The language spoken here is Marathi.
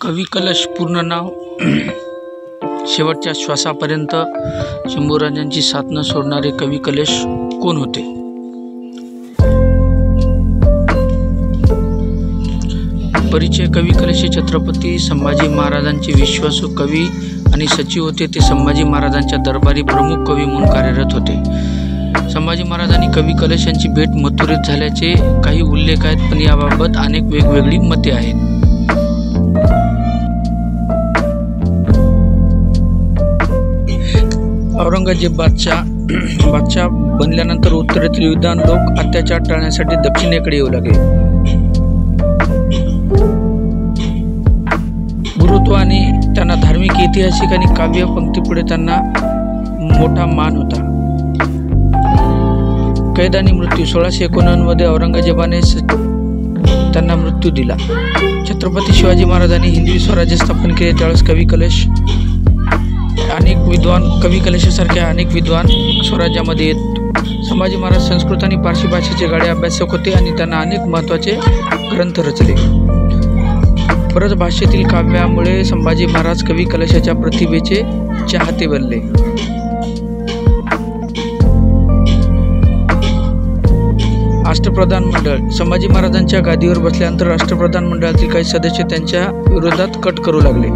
कवी कलश पूर्ण नाव शेवटच्या श्वासापर्यंत शंभूराजांची साथ न सोडणारे कवी कलश कोण होते? परिचय. कवी कलश हे छत्रपती संभाजी महाराजांचे विश्वासू कवी आणि सचिव होते. ते संभाजी महाराजांच्या दरबारी प्रमुख कवी म्हणून कार्यरत होते. संभाजी महाराजांनी कवी कलश यांची भेट मथुरेत झाल्याचे काही उल्लेख आहेत, पण याबाबत अनेक वेगवेगळी मते आहेत. औरंगजेब बादशाह बनल्यानंतर उत्तरेतील विद्वान लोक अत्याचार टाळण्यासाठी दक्षिणेकडे येऊ लागले. गुरुत्व आणि त्यांना धार्मिक, ऐतिहासिक आणि काव्य पंक्तीपुढे त्यांना मोठा मान होता. कैद आणि मृत्यू. 1691 मध्ये औरंगजेबाने त्यांना मृत्यू दिला. छत्रपती शिवाजी महाराजांनी हिंदवी स्वराज्य स्थापन केले त्यावेळेस कवी कलशासारख्या अनेक विद्वान स्वराज्यामध्ये येत. संभाजी महाराज संस्कृत आणि पारशी भाषेचे गाढे अभ्यासक होते आणि त्यांना अनेक महत्त्वाचे ग्रंथ रचले. ब्रज भाषेतील काव्यामुळे संभाजी महाराज कवी कलशाच्या प्रतिभेचे चाहते बनले. राष्ट्रप्रधान मंडळ. संभाजी महाराजांच्या गादीवर बसल्यानंतर राष्ट्रप्रधान मंडळातील काही सदस्य त्यांच्या विरोधात कट करू लागले.